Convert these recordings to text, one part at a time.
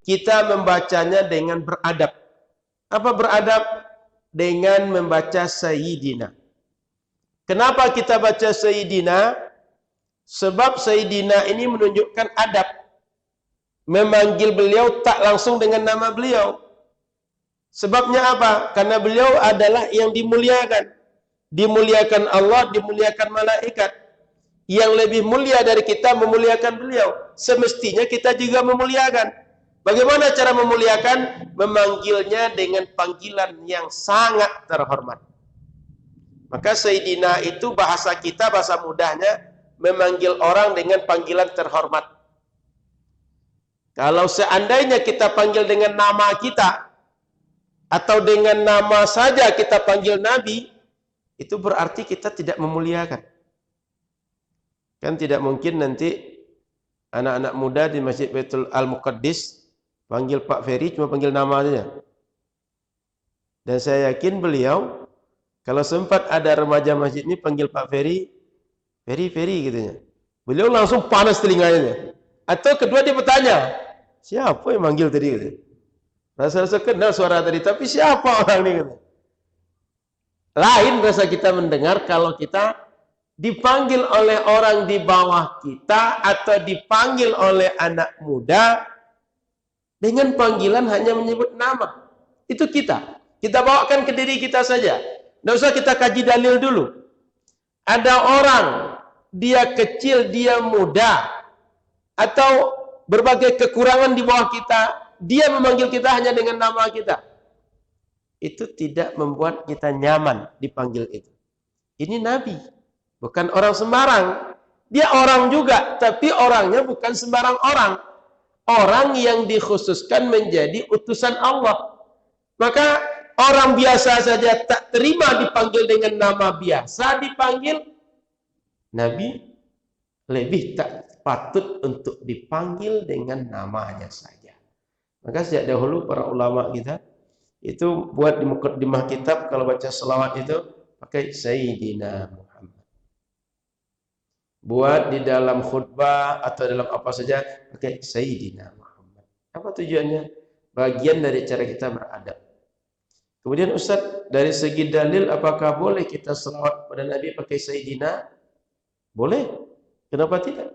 kita membacanya dengan beradab. Apa beradab? Dengan membaca Sayyidina. Kenapa kita baca Sayyidina? Sebab Sayyidina ini menunjukkan adab. Memanggil beliau tak langsung dengan nama beliau. Sebabnya apa? Karena beliau adalah yang dimuliakan. Dimuliakan Allah, dimuliakan malaikat. Yang lebih mulia dari kita memuliakan beliau. Semestinya kita juga memuliakan. Bagaimana cara memuliakan? Memanggilnya dengan panggilan yang sangat terhormat. Maka Sayyidina itu bahasa kita, bahasa mudahnya, memanggil orang dengan panggilan terhormat. Kalau seandainya kita panggil dengan nama kita, atau dengan nama saja kita panggil Nabi, itu berarti kita tidak memuliakan. Kan tidak mungkin nanti anak-anak muda di Masjid Baitul Al-Muqaddis panggil Pak Ferry cuma panggil nama saja. Dan saya yakin beliau kalau sempat ada remaja masjid ini panggil Pak Ferry, Ferry gitunya. Beliau langsung panas telinganya. Atau kedua dia bertanya, siapa yang manggil tadi gitu. Rasa-rasa kenal suara tadi, tapi siapa orang ini gitu. Lain rasa kita mendengar kalau kita dipanggil oleh orang di bawah kita atau dipanggil oleh anak muda dengan panggilan hanya menyebut nama. Itu kita. Kita bawakan ke diri kita saja. Tidak usah kita kaji dalil dulu. Ada orang, dia kecil, dia muda, atau berbagai kekurangan di bawah kita, dia memanggil kita hanya dengan nama kita. Itu tidak membuat kita nyaman dipanggil itu. Ini Nabi. Bukan orang sembarang. Dia orang juga, tapi orangnya bukan sembarang orang. Orang yang dikhususkan menjadi utusan Allah. Maka orang biasa saja tak terima dipanggil dengan nama biasa, dipanggil Nabi, lebih tak patut untuk dipanggil dengan namanya saja. Maka sejak dahulu para ulama kita itu buat di muqaddimah kitab kalau baca selawat itu pakai Sayyidina Muhammad. Buat di dalam khutbah atau dalam apa saja pakai Sayyidina Muhammad. Apa tujuannya? Bagian dari cara kita beradab. Kemudian Ustaz, dari segi dalil apakah boleh kita selawat pada Nabi pakai Sayyidina? Boleh. Kenapa tidak?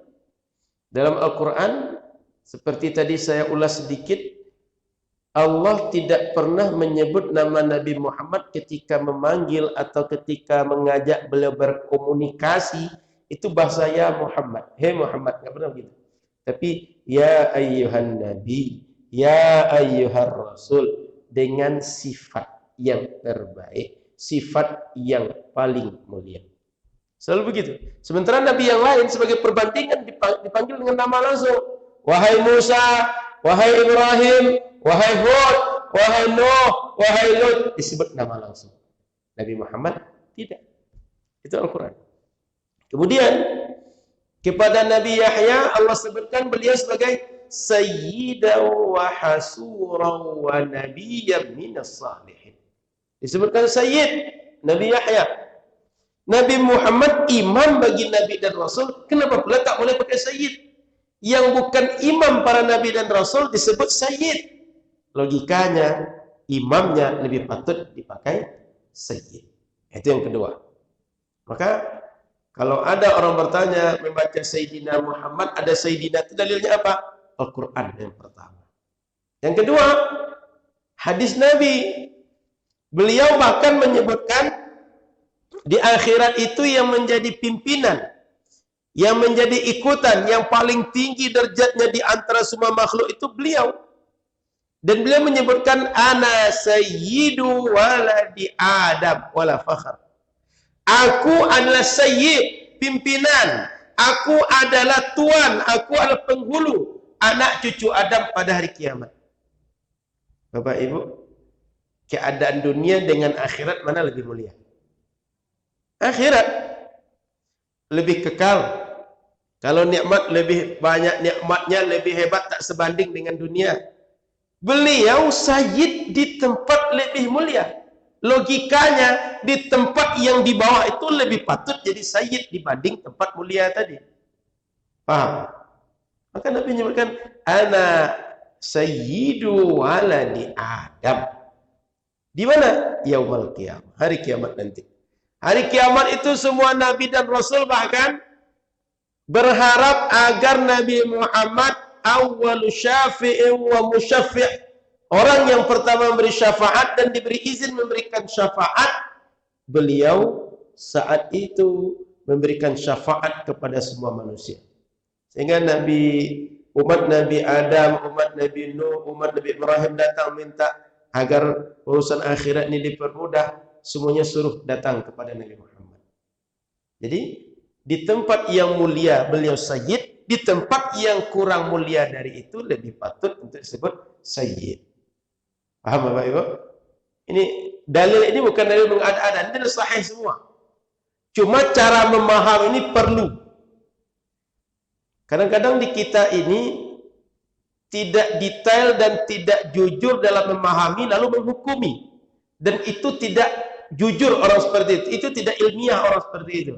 Dalam Al-Quran, seperti tadi saya ulas sedikit, Allah tidak pernah menyebut nama Nabi Muhammad ketika memanggil atau ketika mengajak beliau berkomunikasi. Itu bahasa ya Muhammad. Hei Muhammad, nggak pernah begitu. Tapi ya ayyuhan Nabi, ya ayyuhar Rasul, dengan sifat yang terbaik, sifat yang paling mulia. Selalu begitu. Sementara Nabi yang lain sebagai perbandingan dipanggil dengan nama langsung. Wahai Musa, wahai Ibrahim, wahai Hud, wahai Nuh, wahai Lut, disebut nama langsung. Nabi Muhammad tidak. Itu Al-Quran. Kemudian kepada Nabi Yahya Allah sebutkan beliau sebagai Sayyidan wa hasuran wa nabiyyan minas salihin. Disebutkan Sayyid Nabi Yahya. Nabi Muhammad imam bagi Nabi dan Rasul. Kenapa pula tak boleh pakai Sayyid? Yang bukan imam para Nabi dan Rasul disebut Sayyid. Logikanya imamnya lebih patut dipakai Sayyid. Itu yang kedua. Maka kalau ada orang bertanya membaca Sayyidina Muhammad, ada Sayyidina itu dalilnya apa? Al-Quran yang pertama. Yang kedua, hadis Nabi. Beliau bahkan menyebutkan di akhirat itu yang menjadi pimpinan, yang menjadi ikutan, yang paling tinggi derajatnya di antara semua makhluk itu beliau. Dan beliau menyebutkan ana sayyidu waladi Adam wala fakhr. Aku adalah sayyid, pimpinan. Aku adalah tuan, aku adalah penghulu anak cucu Adam pada hari kiamat. Bapak Ibu, keadaan dunia dengan akhirat mana lebih mulia? Akhirat lebih kekal. Kalau nikmat lebih banyak, nikmatnya lebih hebat, tak sebanding dengan dunia. Beliau sayyid di tempat lebih mulia. Logikanya di tempat yang di bawah itu lebih patut jadi sayyid dibanding tempat mulia tadi. Paham? Maka Nabi menyebutkan ana sayyidu waladi Adam. Di mana? Yaumul qiyamah, hari kiamat nanti. Hari kiamat itu semua nabi dan rasul bahkan berharap agar Nabi Muhammad awwalu syafi'in wa musyaffi', orang yang pertama memberi syafaat dan diberi izin memberikan syafaat. Beliau saat itu memberikan syafaat kepada semua manusia. Sehingga umat Nabi Adam, umat Nabi Nuh, umat Nabi Ibrahim datang minta agar urusan akhirat ini dipermudah, semuanya suruh datang kepada Nabi Muhammad. Jadi di tempat yang mulia beliau sayyid, di tempat yang kurang mulia dari itu lebih patut untuk disebut sayyid. Paham Bapak Ibu? Ini dalil ini bukan dalil mengada-ada, ini sahih semua. Cuma cara memahami ini perlu. Kadang-kadang di kita ini tidak detail dan tidak jujur dalam memahami lalu menghukumi. Dan itu tidak jujur orang seperti itu. Itu tidak ilmiah orang seperti itu.